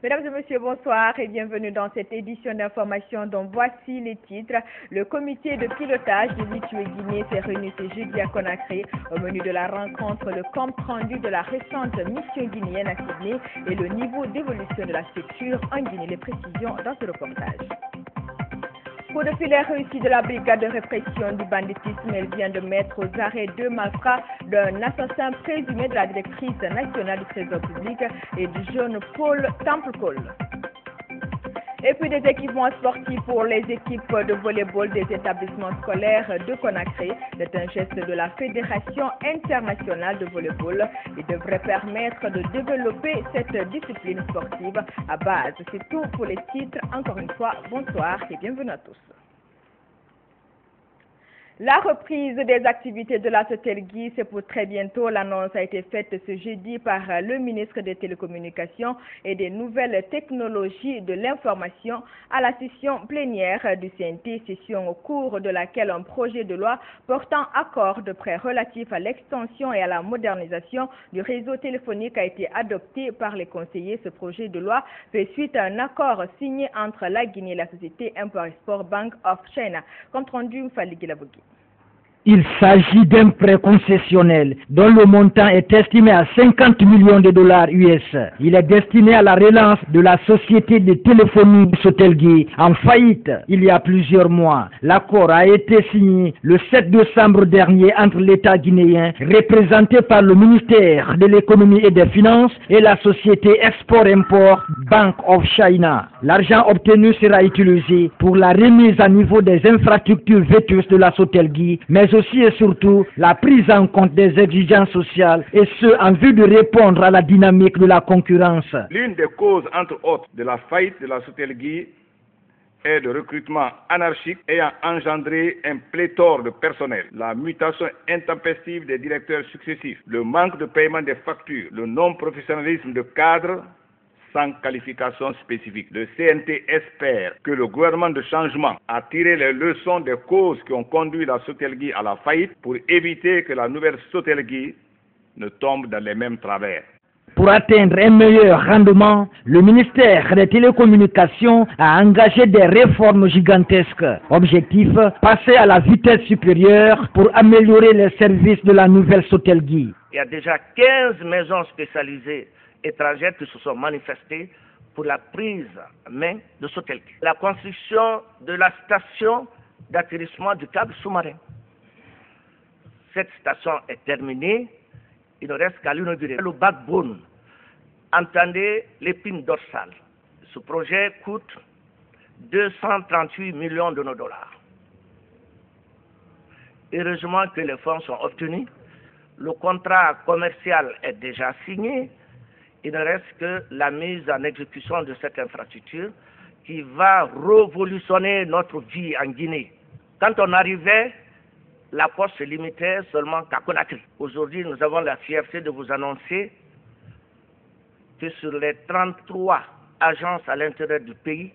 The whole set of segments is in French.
Mesdames et messieurs, bonsoir et bienvenue dans cette édition d'information dont voici les titres. Le comité de pilotage de Lituanie s'est réuni ce jeudi à Conakry. Au menu de la rencontre, le compte rendu de la récente mission guinéenne à Sydney et le niveau d'évolution de la structure en Guinée. Les précisions dans ce reportage. Coup de filet réussi de la brigade de répression du banditisme, elle vient de mettre aux arrêts deux malfrats d'un assassin présumé de la directrice nationale du Trésor public et du jeune Paul Temple-Cole. Et puis des équipements sportifs pour les équipes de volley-ball des établissements scolaires de Conakry. C'est un geste de la Fédération internationale de volley-ball. Il devrait permettre de développer cette discipline sportive à base. C'est tout pour les titres. Encore une fois, bonsoir et bienvenue à tous. La reprise des activités de la Sotelgui, c'est pour très bientôt. L'annonce a été faite ce jeudi par le ministre des Télécommunications et des Nouvelles Technologies de l'Information à la session plénière du CNT, session au cours de laquelle un projet de loi portant accord de prêt relatif à l'extension et à la modernisation du réseau téléphonique a été adopté par les conseillers. Ce projet de loi fait suite à un accord signé entre la Guinée et la société Import-Export Bank of China. Compte rendu Mfaligi Labogui. Il s'agit d'un prêt concessionnel dont le montant est estimé à 50 millions de dollars US. Il est destiné à la relance de la société de téléphonie Sotelgui en faillite il y a plusieurs mois. L'accord a été signé le 7 décembre dernier entre l'État guinéen, représenté par le ministère de l'économie et des finances, et la société Export-Import Bank of China. L'argent obtenu sera utilisé pour la remise à niveau des infrastructures vétustes de la Sotelgui, mais aussi et surtout la prise en compte des exigences sociales, et ce en vue de répondre à la dynamique de la concurrence. L'une des causes, entre autres, de la faillite de la Sotelgui est le recrutement anarchique ayant engendré un pléthore de personnel, la mutation intempestive des directeurs successifs, le manque de paiement des factures, le non-professionnalisme de cadres sans qualification spécifique. Le CNT espère que le gouvernement de changement a tiré les leçons des causes qui ont conduit la Sotelgui à la faillite pour éviter que la nouvelle Sotelgui ne tombe dans les mêmes travers. Pour atteindre un meilleur rendement, le ministère des Télécommunications a engagé des réformes gigantesques. Objectif, passer à la vitesse supérieure pour améliorer les services de la nouvelle Sotelgui. Il y a déjà 15 maisons spécialisées étrangères qui se sont manifestées pour la prise en main de Sotelgui. La construction de la station d'atterrissement du câble sous-marin. Cette station est terminée, il ne reste qu'à l'inaugurer. Le backbone, entendez l'épine dorsale. Ce projet coûte 238 millions de nos dollars. Heureusement que les fonds sont obtenus, le contrat commercial est déjà signé. Il ne reste que la mise en exécution de cette infrastructure qui va révolutionner notre vie en Guinée. Quand on arrivait, la poste se limitait seulement qu'à Conakry. Aujourd'hui, nous avons la fierté de vous annoncer que sur les 33 agences à l'intérieur du pays,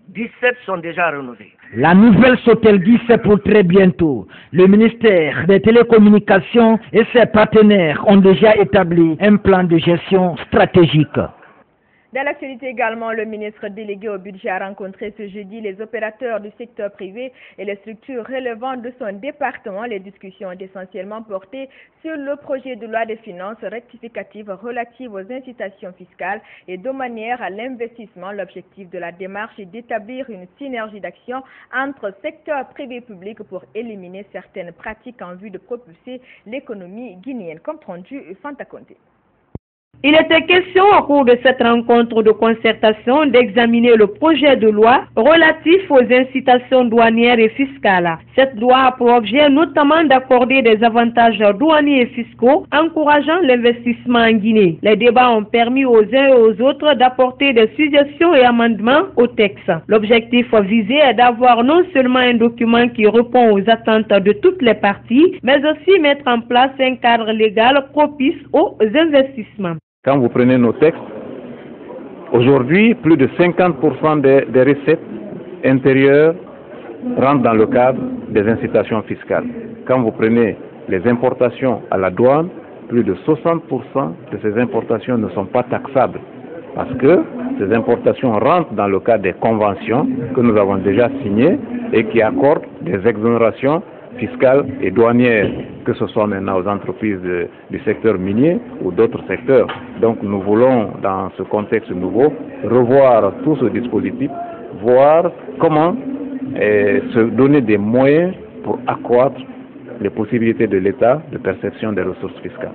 17 sont déjà renouvelées. La nouvelle Sotelgui, c'est pour très bientôt. Le ministère des Télécommunications et ses partenaires ont déjà établi un plan de gestion stratégique. Dans l'actualité également, le ministre délégué au budget a rencontré ce jeudi les opérateurs du secteur privé et les structures relevantes de son département. Les discussions ont essentiellement porté sur le projet de loi des finances rectificative relative aux incitations fiscales et domanières à l'investissement. L'objectif de la démarche est d'établir une synergie d'action entre secteur privé et public pour éliminer certaines pratiques en vue de propulser l'économie guinéenne. Comme rendu Fanta Conté. Il était question au cours de cette rencontre de concertation d'examiner le projet de loi relatif aux incitations douanières et fiscales. Cette loi a pour objet notamment d'accorder des avantages douaniers et fiscaux encourageant l'investissement en Guinée. Les débats ont permis aux uns et aux autres d'apporter des suggestions et amendements au texte. L'objectif visé est d'avoir non seulement un document qui répond aux attentes de toutes les parties, mais aussi mettre en place un cadre légal propice aux investissements. Quand vous prenez nos textes, aujourd'hui, plus de 50% des recettes intérieures rentrent dans le cadre des incitations fiscales. Quand vous prenez les importations à la douane, plus de 60% de ces importations ne sont pas taxables. parce que ces importations rentrent dans le cadre des conventions que nous avons déjà signées et qui accordent des exonérations fiscales et douanières, que ce soit maintenant aux entreprises du secteur minier ou d'autres secteurs. Donc nous voulons, dans ce contexte nouveau, revoir tout ce dispositif, voir comment se donner des moyens pour accroître les possibilités de l'État de perception des ressources fiscales.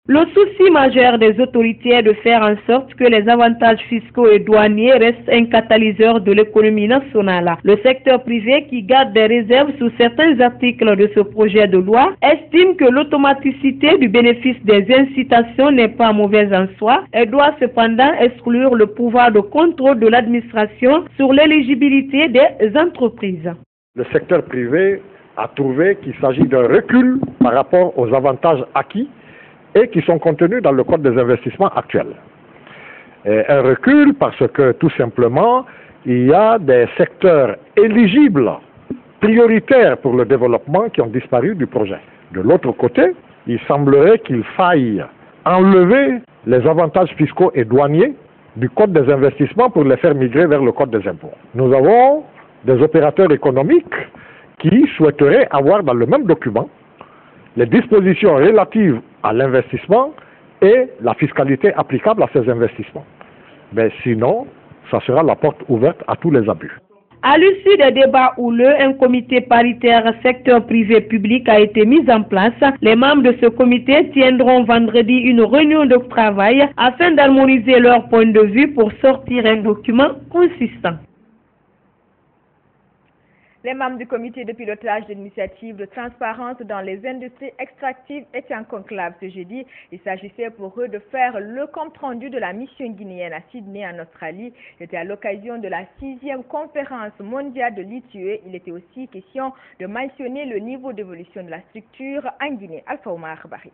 Le souci majeur des autorités est de faire en sorte que les avantages fiscaux et douaniers restent un catalyseur de l'économie nationale. Le secteur privé, qui garde des réserves sur certains articles de ce projet de loi, estime que l'automaticité du bénéfice des incitations n'est pas mauvaise en soi et doit cependant exclure le pouvoir de contrôle de l'administration sur l'éligibilité des entreprises. Le secteur privé a trouvé qu'il s'agit d'un recul par rapport aux avantages acquis et qui sont contenus dans le Code des investissements actuel. Un recul parce que, tout simplement, il y a des secteurs éligibles, prioritaires pour le développement, qui ont disparu du projet. De l'autre côté, il semblerait qu'il faille enlever les avantages fiscaux et douaniers du Code des investissements pour les faire migrer vers le Code des impôts. Nous avons des opérateurs économiques qui souhaiteraient avoir dans le même document les dispositions relatives à l'investissement et la fiscalité applicable à ces investissements. Mais sinon, ça sera la porte ouverte à tous les abus. À l'issue des débats houleux, un comité paritaire secteur privé-public a été mis en place. Les membres de ce comité tiendront vendredi une réunion de travail afin d'harmoniser leur point de vue pour sortir un document consistant. Les membres du comité de pilotage de l'initiative de transparence dans les industries extractives étaient en conclave ce jeudi. Il s'agissait pour eux de faire le compte-rendu de la mission guinéenne à Sydney en Australie. C'était à l'occasion de la 6e conférence mondiale de l'ITIE. Il était aussi question de mentionner le niveau d'évolution de la structure en Guinée. Alpha Omar Barry.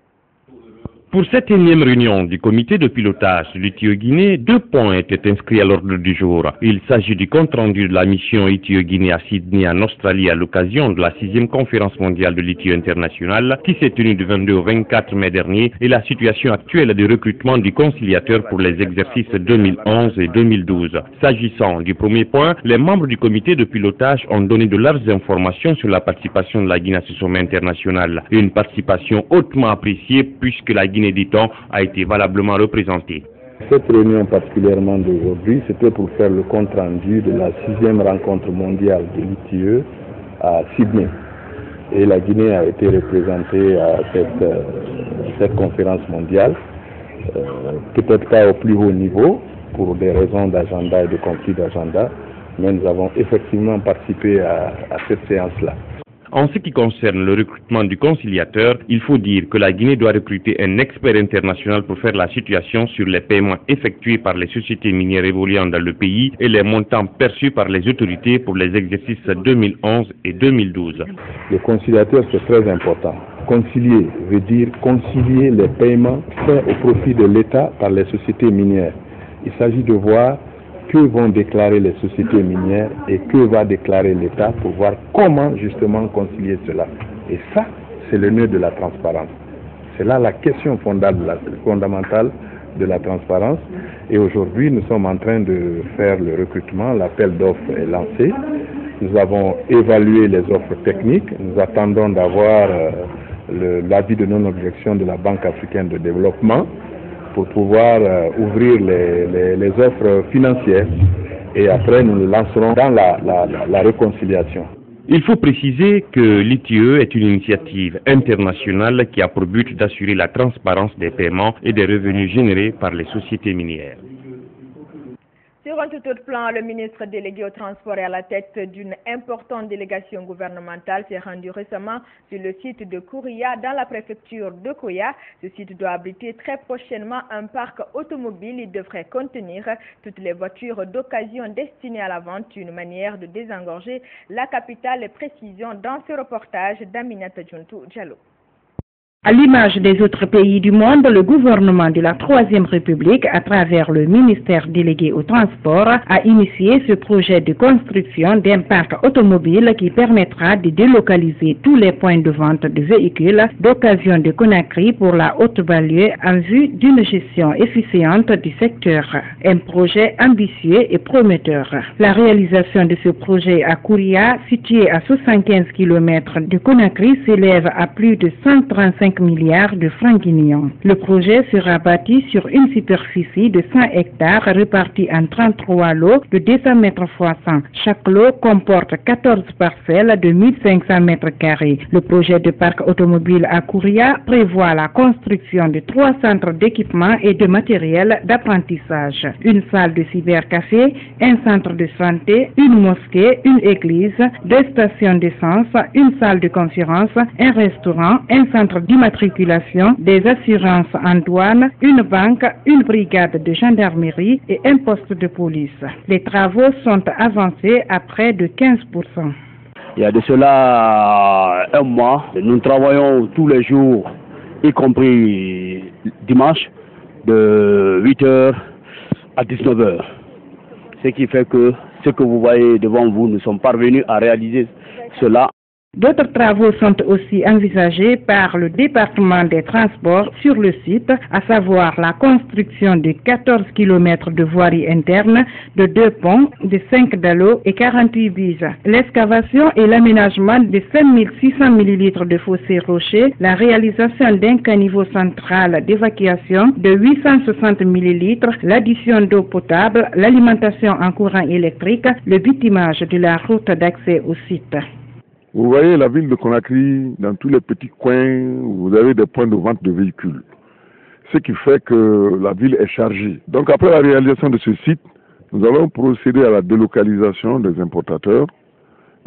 Pour cette énième réunion du comité de pilotage de l'ITIE Guinée, 2 points étaient inscrits à l'ordre du jour. Il s'agit du compte-rendu de la mission ITIE Guinée à Sydney en Australie à l'occasion de la 6e conférence mondiale de l'ITIE internationale qui s'est tenue du 22 au 24 mai dernier et la situation actuelle du recrutement du conciliateur pour les exercices 2011 et 2012. S'agissant du premier point, les membres du comité de pilotage ont donné de larges informations sur la participation de la Guinée à ce sommet international. Une participation hautement appréciée puisque la Guinée, dit-on, a été valablement représentée. Cette réunion particulièrement d'aujourd'hui, c'était pour faire le compte-rendu de la 6e rencontre mondiale de l'ITIE à Sydney. Et la Guinée a été représentée à cette conférence mondiale, peut-être pas au plus haut niveau, pour des raisons d'agenda et de conflit d'agenda, mais nous avons effectivement participé à cette séance-là. En ce qui concerne le recrutement du conciliateur, il faut dire que la Guinée doit recruter un expert international pour faire la situation sur les paiements effectués par les sociétés minières évoluant dans le pays et les montants perçus par les autorités pour les exercices 2011 et 2012. Le conciliateur, c'est très important. Concilier veut dire concilier les paiements faits au profit de l'État par les sociétés minières. Il s'agit de voir que vont déclarer les sociétés minières et que va déclarer l'État pour voir comment justement concilier cela. Et ça, c'est le nœud de la transparence. C'est là la question fondamentale de la transparence. Et aujourd'hui, nous sommes en train de faire le recrutement. L'appel d'offres est lancé. Nous avons évalué les offres techniques. Nous attendons d'avoir l'avis de non-objection de la Banque africaine de développement pour pouvoir ouvrir les offres financières et après nous nous lancerons dans la réconciliation. Il faut préciser que l'ITIE est une initiative internationale qui a pour but d'assurer la transparence des paiements et des revenus générés par les sociétés minières. Sur un tout autre plan, le ministre délégué au transport et à la tête d'une importante délégation gouvernementale s'est rendu récemment sur le site de Kouria dans la préfecture de Koya. Ce site doit abriter très prochainement un parc automobile. Il devrait contenir toutes les voitures d'occasion destinées à la vente, une manière de désengorger la capitale. Les précisions dans ce reportage d'Aminata Djuntou Diallo. À l'image des autres pays du monde, le gouvernement de la Troisième République, à travers le ministère délégué au transport, a initié ce projet de construction d'un parc automobile qui permettra de délocaliser tous les points de vente de véhicules d'occasion de Conakry pour la haute banlieue en vue d'une gestion efficiente du secteur. Un projet ambitieux et prometteur. La réalisation de ce projet à Kouria, situé à 75 km de Conakry, s'élève à plus de 135 milliards de francs guinéens. Le projet sera bâti sur une superficie de 100 hectares répartis en 33 lots de 200 mètres x 100. Chaque lot comporte 14 parcelles de 1500 mètres carrés. Le projet de parc automobile à Kouria prévoit la construction de 3 centres d'équipement et de matériel d'apprentissage, une salle de cybercafé, un centre de santé, une mosquée, une église, 2 stations d'essence, une salle de conférence, un restaurant, un centre d'immatriculation, des assurances en douane, une banque, une brigade de gendarmerie et un poste de police. Les travaux sont avancés à près de 15%. Il y a de cela un mois, nous travaillons tous les jours, y compris dimanche, de 8h à 19h. Ce qui fait que ce que vous voyez devant vous, nous sommes parvenus à réaliser cela. D'autres travaux sont aussi envisagés par le département des transports sur le site, à savoir la construction de 14 km de voirie interne, de 2 ponts, de 5 dallots et 48 bises. L'excavation et l'aménagement de 5600 ml de fossés rochers, la réalisation d'un caniveau central d'évacuation de 860 ml, l'addition d'eau potable, l'alimentation en courant électrique, le bitumage de la route d'accès au site. Vous voyez la ville de Conakry, dans tous les petits coins, vous avez des points de vente de véhicules. Ce qui fait que la ville est chargée. Donc après la réalisation de ce site, nous allons procéder à la délocalisation des importateurs.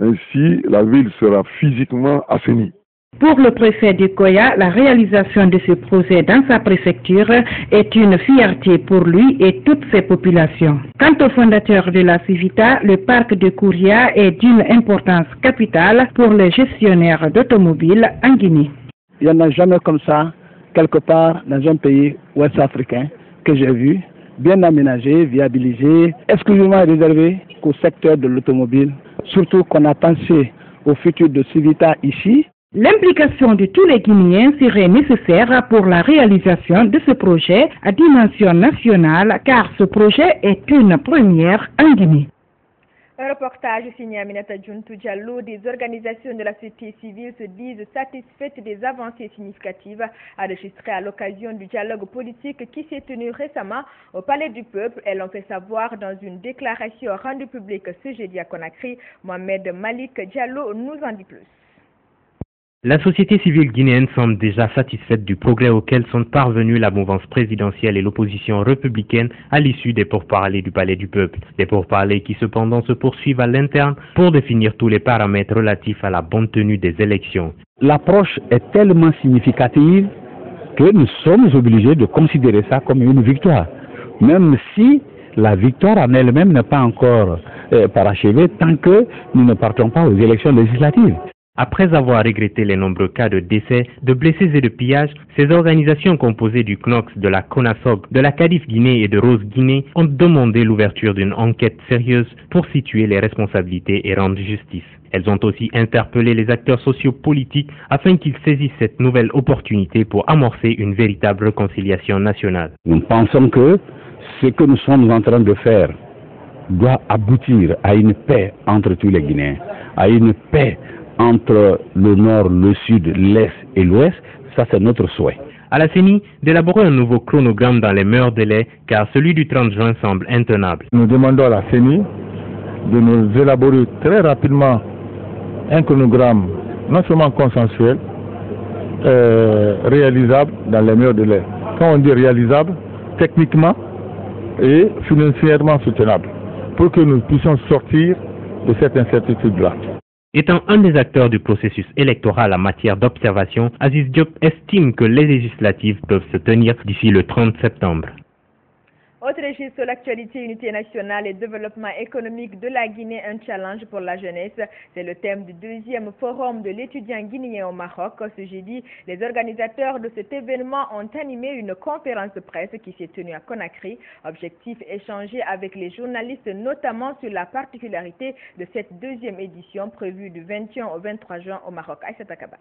Ainsi, la ville sera physiquement assainie. Pour le préfet de Koya, la réalisation de ce projet dans sa préfecture est une fierté pour lui et toutes ses populations. Quant au fondateur de la Civita, le parc de Kouria est d'une importance capitale pour les gestionnaires d'automobiles en Guinée. Il n'y en a jamais comme ça, quelque part dans un pays ouest-africain que j'ai vu, bien aménagé, viabilisé, exclusivement réservé au secteur de l'automobile. Surtout qu'on a pensé au futur de Civita ici. L'implication de tous les Guinéens serait nécessaire pour la réalisation de ce projet à dimension nationale, car ce projet est une première en Guinée. Un reportage signé Aminata Djountou Diallo. Des organisations de la société civile se disent satisfaites des avancées significatives enregistrées à l'occasion du dialogue politique qui s'est tenu récemment au Palais du Peuple. Elles l'ont fait savoir dans une déclaration rendue publique ce jeudi à Conakry. Mohamed Malik Diallo nous en dit plus. La société civile guinéenne semble déjà satisfaite du progrès auquel sont parvenus la mouvance présidentielle et l'opposition républicaine à l'issue des pourparlers du Palais du Peuple. Des pourparlers qui cependant se poursuivent à l'interne pour définir tous les paramètres relatifs à la bonne tenue des élections. L'approche est tellement significative que nous sommes obligés de considérer ça comme une victoire. Même si la victoire en elle-même n'est pas encore parachevée tant que nous ne partons pas aux élections législatives. Après avoir regretté les nombreux cas de décès, de blessés et de pillages, ces organisations composées du CNOX, de la CONASOG, de la CADIF Guinée et de Rose Guinée ont demandé l'ouverture d'une enquête sérieuse pour situer les responsabilités et rendre justice. Elles ont aussi interpellé les acteurs sociopolitiques afin qu'ils saisissent cette nouvelle opportunité pour amorcer une véritable réconciliation nationale. Nous pensons que ce que nous sommes en train de faire doit aboutir à une paix entre tous les Guinéens, à une paix entre le nord, le sud, l'est et l'ouest. Ça, c'est notre souhait. À la CENI, d'élaborer un nouveau chronogramme dans les meilleurs délais, car celui du 30 juin semble intenable. Nous demandons à la CENI de nous élaborer très rapidement un chronogramme non seulement consensuel, réalisable dans les meilleurs délais. Quand on dit réalisable, techniquement et financièrement soutenable, pour que nous puissions sortir de cette incertitude-là. Étant un des acteurs du processus électoral en matière d'observation, Aziz Diop estime que les législatives peuvent se tenir d'ici le 30 septembre. Autre registre, l'actualité, unité nationale et développement économique de la Guinée, un challenge pour la jeunesse. C'est le thème du deuxième forum de l'étudiant guinéen au Maroc. Ce jeudi, les organisateurs de cet événement ont animé une conférence de presse qui s'est tenue à Conakry. Objectif, échanger avec les journalistes, notamment sur la particularité de cette deuxième édition prévue du 21 au 23 juin au Maroc. Aïssata Kaba.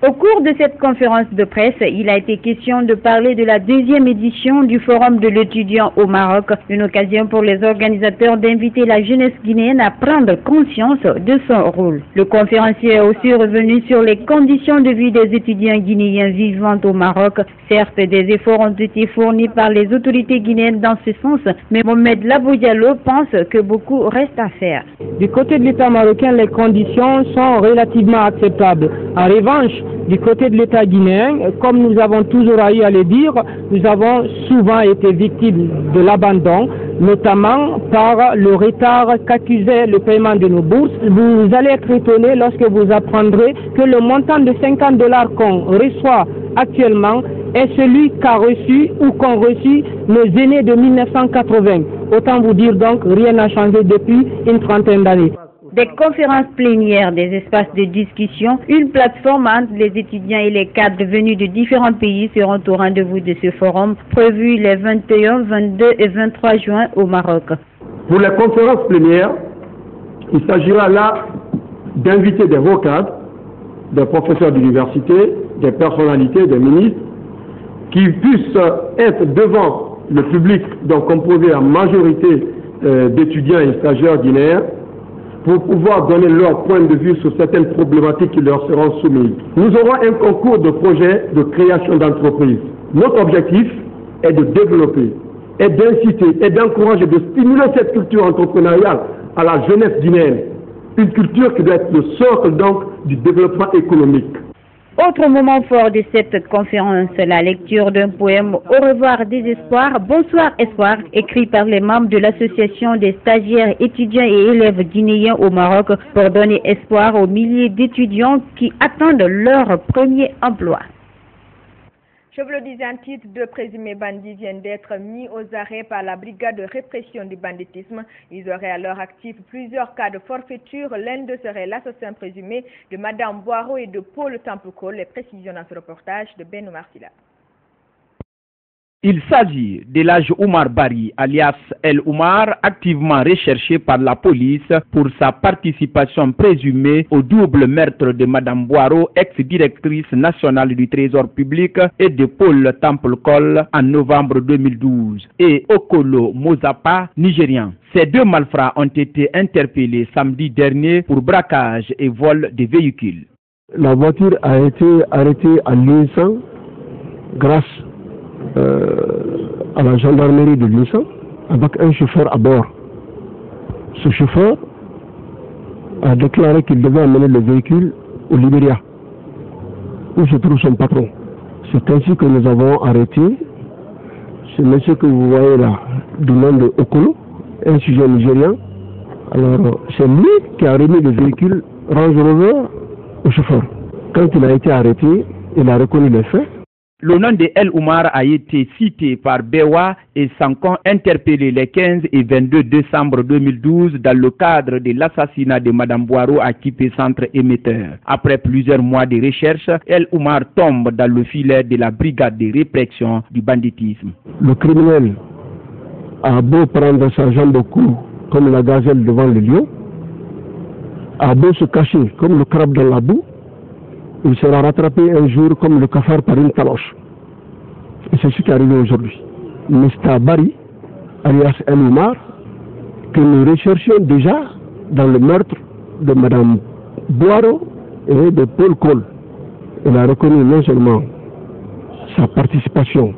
Au cours de cette conférence de presse, il a été question de parler de la deuxième édition du Forum de l'étudiant au Maroc, une occasion pour les organisateurs d'inviter la jeunesse guinéenne à prendre conscience de son rôle. Le conférencier est aussi revenu sur les conditions de vie des étudiants guinéens vivant au Maroc. Certes, des efforts ont été fournis par les autorités guinéennes dans ce sens, mais Mohamed Labo Diallo pense que beaucoup reste à faire. Du côté de l'État marocain, les conditions sont relativement acceptables. En revanche, du côté de l'État guinéen, comme nous avons toujours eu à le dire, nous avons souvent été victimes de l'abandon, notamment par le retard qu'accusait le paiement de nos bourses. Vous allez être étonné lorsque vous apprendrez que le montant de $50 qu'on reçoit actuellement est celui qu'a reçu ou qu'ont reçu nos aînés de 1980. Autant vous dire donc, rien n'a changé depuis une trentaine d'années. Des conférences plénières, des espaces de discussion, une plateforme entre les étudiants et les cadres venus de différents pays seront au rendez-vous de ce forum prévu les 21, 22 et 23 juin au Maroc. Pour les conférences plénières, il s'agira là d'inviter des hauts cadres, des professeurs d'université, des personnalités, des ministres, qui puissent être devant le public, donc composé en majorité d'étudiants et stagiaires guinéens, pour pouvoir donner leur point de vue sur certaines problématiques qui leur seront soumises. Nous aurons un concours de projets de création d'entreprises. Notre objectif est de développer, et d'inciter, et d'encourager, de stimuler cette culture entrepreneuriale à la jeunesse guinéenne. Une culture qui doit être le socle donc du développement économique. Autre moment fort de cette conférence, la lecture d'un poème Au revoir des espoirs, bonsoir espoir, écrit par les membres de l'association des stagiaires, étudiants et élèves guinéens au Maroc pour donner espoir aux milliers d'étudiants qui attendent leur premier emploi. Je vous le disais, un titre de présumés bandits viennent d'être mis aux arrêts par la brigade de répression du banditisme. Ils auraient alors actif plusieurs cas de forfaiture. L'un d'eux serait l'assassin présumé de Madame Boireau et de Paul Tampoucol. Les précisions dans ce reportage de Ben Marsila. Il s'agit de l'âge Oumar Bari, alias El Oumar, activement recherché par la police pour sa participation présumée au double meurtre de Madame Boireau, ex-directrice nationale du Trésor public, et de Paul Tampoucol en novembre 2012, et Okolo Mozapa, nigérien. Ces deux malfrats ont été interpellés samedi dernier pour braquage et vol de véhicules. La voiture a été arrêtée à l'Insan grâce à la gendarmerie de l'Insan avec un chauffeur à bord. Ce chauffeur a déclaré qu'il devait amener le véhicule au Libéria, où se trouve son patron. C'est ainsi que nous avons arrêté ce monsieur que vous voyez là, du nom de Okolo, un sujet nigérien. Alors, c'est lui qui a remis le véhicule Range Rover au chauffeur. Quand il a été arrêté, il a reconnu les faits. Le nom de El Oumar a été cité par Bewa et Sankon, interpellé les 15 et 22 décembre 2012 dans le cadre de l'assassinat de Madame Boireau à Kipé Centre Émetteur. Après plusieurs mois de recherche, El Oumar tombe dans le filet de la brigade de répression du banditisme. Le criminel a beau prendre sa jambe au cou comme la gazelle devant le lion, a beau se cacher comme le crabe dans la boue, il sera rattrapé un jour comme le cafard par une taloche. Et c'est ce qui est arrivé aujourd'hui. Mr. Bari, alias El Oumar, que nous recherchions déjà dans le meurtre de Madame Boireau et de Paul Cole. Il a reconnu non seulement sa participation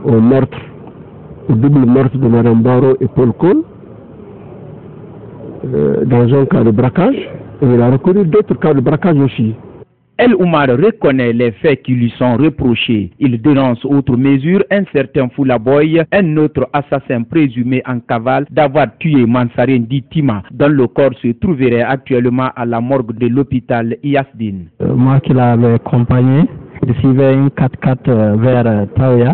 au meurtre, au double meurtre de Madame Boireau et Paul Cole, dans un cas de braquage, et il a reconnu d'autres cas de braquage aussi. El Oumar reconnaît les faits qui lui sont reprochés. Il dénonce outre mesure un certain Foulaboy, un autre assassin présumé en cavale d'avoir tué Mansaren Ditima, dont le corps se trouverait actuellement à la morgue de l'hôpital Yasdine. Moi qui l'avais accompagné, je suivais une 4x4 vers Taoya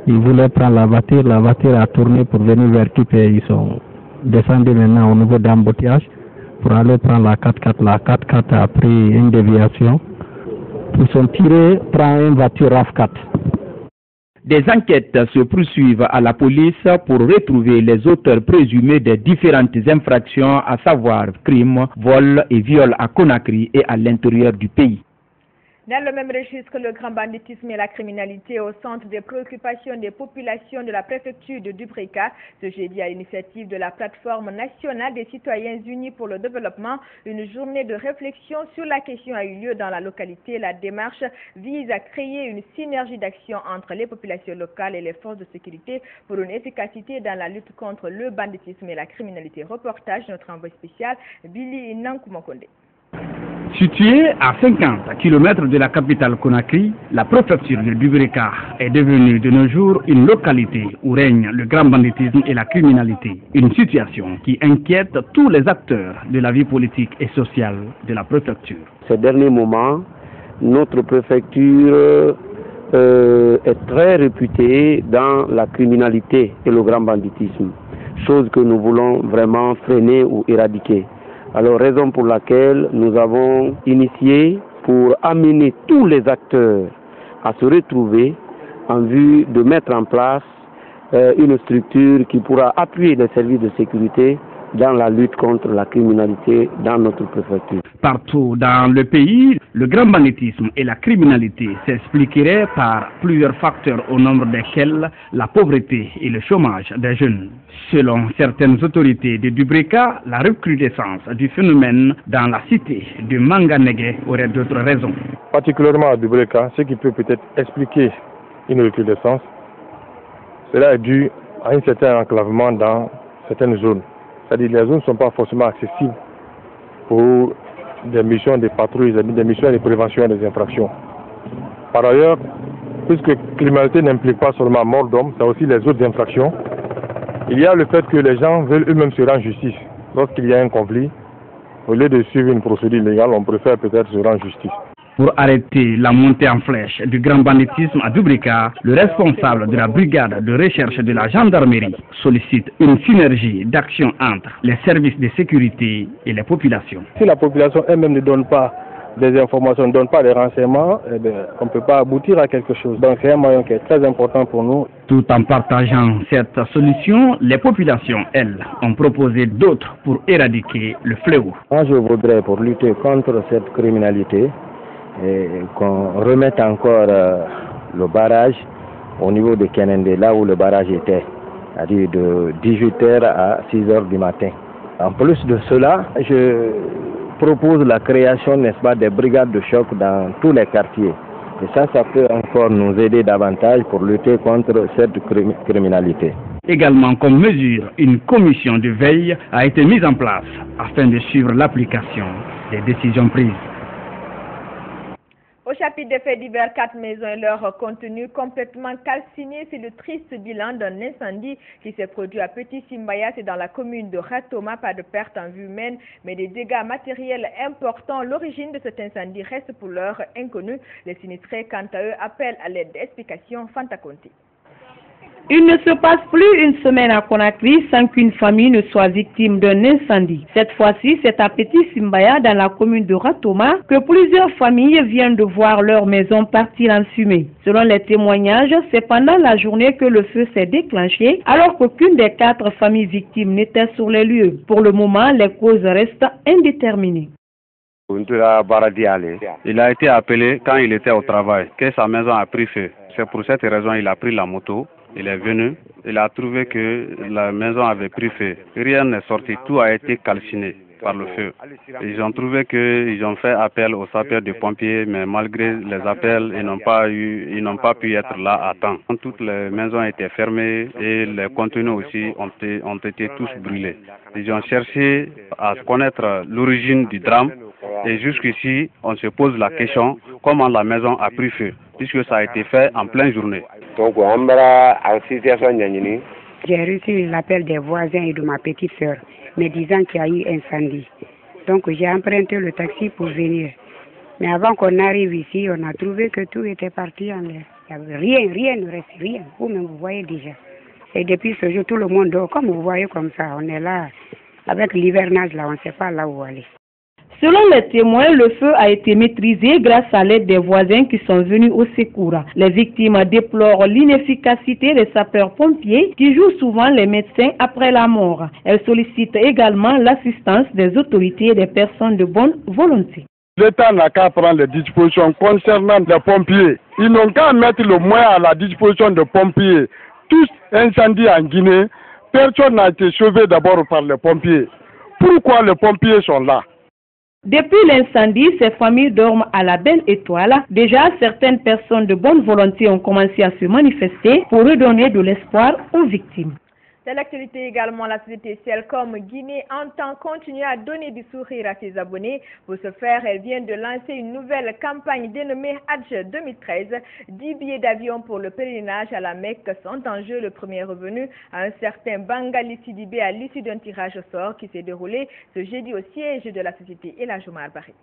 Ils voulaient prendre la voiture a tourné pour venir vers Kipé. Ils sont descendus maintenant au niveau d'embouteillage pour aller prendre la 4x4. La 4x4 a pris une déviation. Ils sont tirés, prendre une voiture RAV4. Des enquêtes se poursuivent à la police pour retrouver les auteurs présumés des différentes infractions, à savoir crimes, vols et viols à Conakry et à l'intérieur du pays. Dans le même registre, le grand banditisme et la criminalité au centre des préoccupations des populations de la préfecture de Dubrika. Ce jeudi, à l'initiative de la plateforme nationale des citoyens unis pour le développement, une journée de réflexion sur la question a eu lieu dans la localité. La démarche vise à créer une synergie d'action entre les populations locales et les forces de sécurité pour une efficacité dans la lutte contre le banditisme et la criminalité. Reportage de notre envoyé spécial, Billy Nankumakonde. Située à 50 km de la capitale Conakry, la préfecture de Dubrika est devenue de nos jours une localité où règne le grand banditisme et la criminalité. Une situation qui inquiète tous les acteurs de la vie politique et sociale de la préfecture. Ces derniers moments, notre préfecture est très réputée dans la criminalité et le grand banditisme, chose que nous voulons vraiment freiner ou éradiquer. Alors, raison pour laquelle nous avons initié pour amener tous les acteurs à se retrouver en vue de mettre en place une structure qui pourra appuyer les services de sécurité dans la lutte contre la criminalité dans notre préfecture. Partout dans le pays, le grand banditisme et la criminalité s'expliqueraient par plusieurs facteurs au nombre desquels la pauvreté et le chômage des jeunes. Selon certaines autorités de Dubrika, la recrudescence du phénomène dans la cité de Manganege aurait d'autres raisons. Particulièrement à Dubrika, ce qui peut peut-être expliquer une recrudescence, cela est dû à un certain enclavement dans certaines zones. C'est-à-dire que les zones ne sont pas forcément accessibles pour des missions de patrouille, des missions de prévention des infractions. Par ailleurs, puisque la criminalité n'implique pas seulement mort d'homme, c'est aussi les autres infractions, il y a le fait que les gens veulent eux-mêmes se rendre justice. Lorsqu'il y a un conflit, au lieu de suivre une procédure légale, on préfère peut-être se rendre justice. Pour arrêter la montée en flèche du grand banditisme à Dubrika, le responsable de la brigade de recherche de la gendarmerie sollicite une synergie d'action entre les services de sécurité et les populations. Si la population elle-même ne donne pas des informations, ne donne pas des renseignements, on ne peut pas aboutir à quelque chose. Donc c'est un moyen qui est très important pour nous. Tout en partageant cette solution, les populations, elles, ont proposé d'autres pour éradiquer le fléau. Moi, je voudrais, pour lutter contre cette criminalité, qu'on remette encore le barrage au niveau de Kenende, là où le barrage était, c'est-à-dire de 18h à 6h du matin. En plus de cela, je propose la création, n'est-ce pas, des brigades de choc dans tous les quartiers. Et ça peut encore nous aider davantage pour lutter contre cette criminalité. Également, comme mesure, une commission de veille a été mise en place afin de suivre l'application des décisions prises. Au chapitre des faits divers, 4 maisons et leur contenu complètement calcinés, c'est le triste bilan d'un incendie qui s'est produit à Petit Simbaya, c'est dans la commune de Ratoma. Pas de perte en vue humaine, mais des dégâts matériels importants. L'origine de cet incendie reste pour l'heure inconnue. Les sinistrés, quant à eux, appellent à l'aide d'explications. Fanta Conti. Il ne se passe plus une semaine à Conakry sans qu'une famille ne soit victime d'un incendie. Cette fois-ci, c'est à Petit Simbaya, dans la commune de Ratoma, que plusieurs familles viennent de voir leur maison partir en fumée. Selon les témoignages, c'est pendant la journée que le feu s'est déclenché, alors qu'aucune des 4 familles victimes n'était sur les lieux. Pour le moment, les causes restent indéterminées. Il a été appelé quand il était au travail, que sa maison a pris feu. C'est pour cette raison qu'il a pris la moto. Il est venu, il a trouvé que la maison avait pris feu. Rien n'est sorti, tout a été calciné par le feu. Ils ont trouvé qu'ils ont fait appel aux sapeurs de pompiers, mais malgré les appels, ils n'ont pas pu être là à temps. Toutes les maisons étaient fermées et les contenus aussi ont été tous brûlés. Ils ont cherché à connaître l'origine du drame et jusqu'ici, on se pose la question comment la maison a pris feu, puisque ça a été fait en pleine journée. J'ai reçu l'appel des voisins et de ma petite sœur, me disant qu'il y a eu incendie. Donc j'ai emprunté le taxi pour venir. Mais avant qu'on arrive ici, on a trouvé que tout était parti en l'air. Rien ne reste, rien. Vous-même, vous voyez déjà. Et depuis ce jour, tout le monde dort. Comme vous voyez comme ça, on est là, avec l'hivernage là, on ne sait pas là où aller. Selon les témoins, le feu a été maîtrisé grâce à l'aide des voisins qui sont venus au secours. Les victimes déplorent l'inefficacité des sapeurs-pompiers qui jouent souvent les médecins après la mort. Elles sollicitent également l'assistance des autorités et des personnes de bonne volonté. L'État n'a qu'à prendre les dispositions concernant les pompiers. Ils n'ont qu'à mettre le moyen à la disposition des pompiers. Tous incendies en Guinée, personne n'a été sauvé d'abord par les pompiers. Pourquoi les pompiers sont là? Depuis l'incendie, ces familles dorment à la belle étoile. Déjà, certaines personnes de bonne volonté ont commencé à se manifester pour redonner de l'espoir aux victimes. Dans l'actualité également, la société Celcom Guinée entend continuer à donner du sourire à ses abonnés. Pour ce faire, elle vient de lancer une nouvelle campagne dénommée Hajj 2013. 10 billets d'avion pour le pèlerinage à la Mecque sont en jeu. Le premier revenu à un certain Bangali Sidibé à l'issue d'un tirage au sort qui s'est déroulé ce jeudi au siège de la société El Hadj Omar Barry.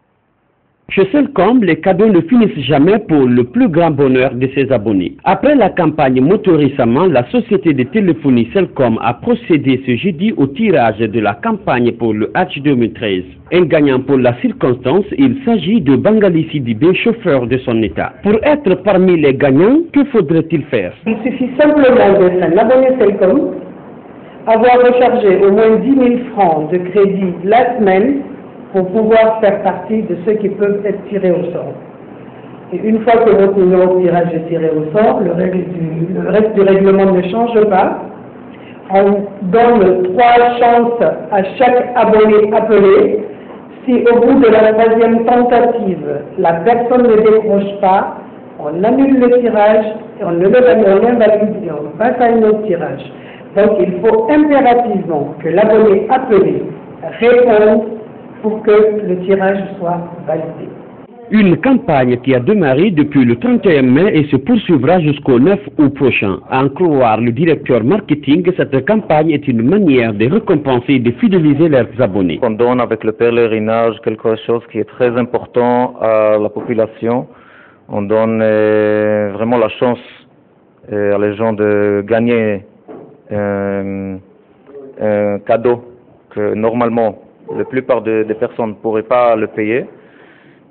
Chez Celcom, les cadeaux ne finissent jamais pour le plus grand bonheur de ses abonnés. Après la campagne Moto récemment, la société de téléphonie Celcom a procédé ce jeudi au tirage de la campagne pour le Hajj 2013. Un gagnant pour la circonstance, il s'agit de Bangali Sidibé, chauffeur de son état. Pour être parmi les gagnants, que faudrait-il faire? Il suffit simplement d'être un abonné Celcom, avoir rechargé au moins 10 000 francs de crédit la semaine, pour pouvoir faire partie de ceux qui peuvent être tirés au sort. Et une fois que votre numéro de tirage est tiré au sort, le reste du règlement ne change pas. On donne 3 chances à chaque abonné appelé. Si au bout de la 3e tentative, la personne ne décroche pas, on annule le tirage, et on l'invalide et on passe à un autre tirage. Donc il faut impérativement que l'abonné appelé réponde pour que le tirage soit validé. Une campagne qui a démarré depuis le 31 mai et se poursuivra jusqu'au 9 août prochain. À en croire le directeur marketing, cette campagne est une manière de récompenser et de fidéliser leurs abonnés. On donne avec le pèlerinage quelque chose qui est très important à la population. On donne vraiment la chance à les gens de gagner un cadeau que normalement la plupart des personnes ne pourraient pas le payer,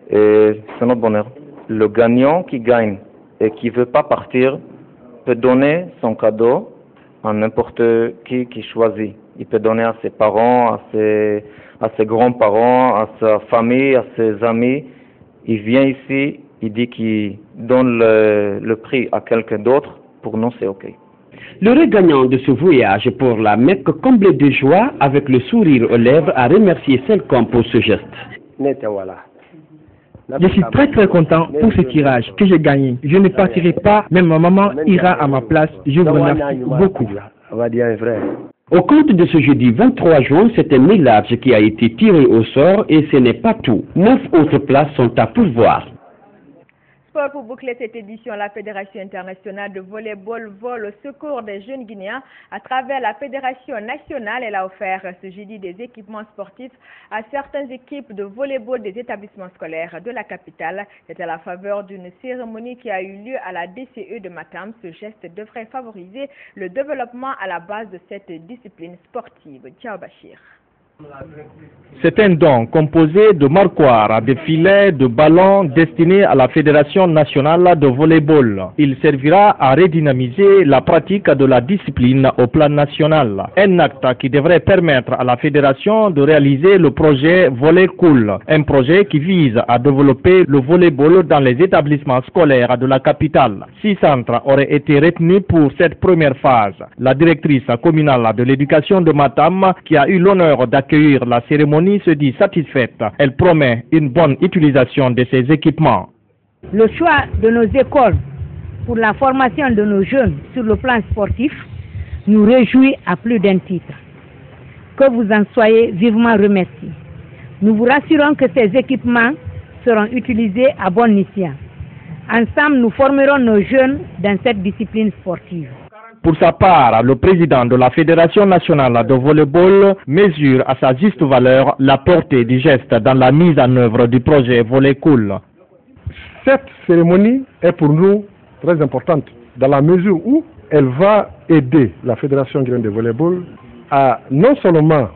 et c'est notre bonheur. Le gagnant qui gagne et qui ne veut pas partir peut donner son cadeau à n'importe qui choisit. Il peut donner à ses parents, à ses grands-parents, à sa famille, à ses amis. Il vient ici, il dit qu'il donne le prix à quelqu'un d'autre. Pour nous, c'est OK. Le gagnant de ce voyage pour la Mecque, comblé de joie, avec le sourire aux lèvres, a remercié Celcom pour ce geste. Je suis très content pour ce tirage que j'ai gagné. Je ne partirai pas, même ma maman ira à ma place. Je vous remercie beaucoup. Au compte de ce jeudi 23 juin, c'est un millage qui a été tiré au sort et ce n'est pas tout. 9 autres places sont à pourvoir. Sport pour boucler cette édition, la Fédération internationale de volleyball vole au secours des jeunes Guinéens. À travers la Fédération nationale, elle a offert ce jeudi des équipements sportifs à certaines équipes de volleyball des établissements scolaires de la capitale. C'est à la faveur d'une cérémonie qui a eu lieu à la DCE de Matam. Ce geste devrait favoriser le développement à la base de cette discipline sportive. Ciao Bachir. C'est un don composé de marquoires, de filets, de ballons destinés à la Fédération nationale de volleyball. Il servira à redynamiser la pratique de la discipline au plan national. Un acte qui devrait permettre à la Fédération de réaliser le projet Volley Cool, un projet qui vise à développer le volleyball dans les établissements scolaires de la capitale. 6 centres auraient été retenus pour cette première phase. La directrice communale de l'éducation de Matam, qui a eu l'honneur d'accueillir la cérémonie, se dit satisfaite. Elle promet une bonne utilisation de ces équipements. Le choix de nos écoles pour la formation de nos jeunes sur le plan sportif nous réjouit à plus d'un titre. Que vous en soyez vivement remerciés. Nous vous rassurons que ces équipements seront utilisés à bon escient. Ensemble, nous formerons nos jeunes dans cette discipline sportive. Pour sa part, le président de la Fédération nationale de volleyball mesure à sa juste valeur la portée du geste dans la mise en œuvre du projet Volley Cool. Cette cérémonie est pour nous très importante dans la mesure où elle va aider la Fédération guinéenne de volleyball à non seulement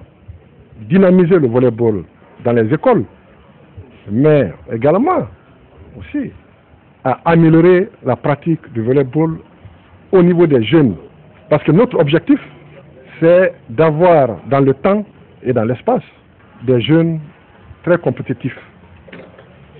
dynamiser le volleyball dans les écoles, mais également aussi à améliorer la pratique du volleyball au niveau des jeunes. Parce que notre objectif, c'est d'avoir dans le temps et dans l'espace des jeunes très compétitifs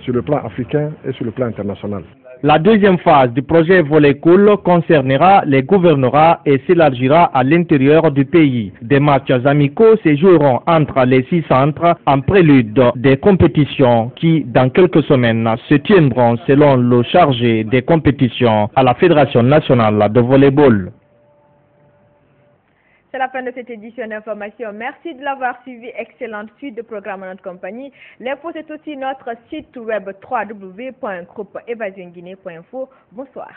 sur le plan africain et sur le plan international. La deuxième phase du projet Volley Cool concernera les gouvernorats et s'élargira à l'intérieur du pays. Des matchs amicaux se joueront entre les 6 centres en prélude des compétitions qui, dans quelques semaines, se tiendront selon le chargé des compétitions à la Fédération nationale de volleyball. C'est la fin de cette édition d'information. Merci de l'avoir suivi. Excellente suite de programme en notre compagnie. L'info, c'est aussi notre site web www.groupeevasionguinée.info. Bonsoir.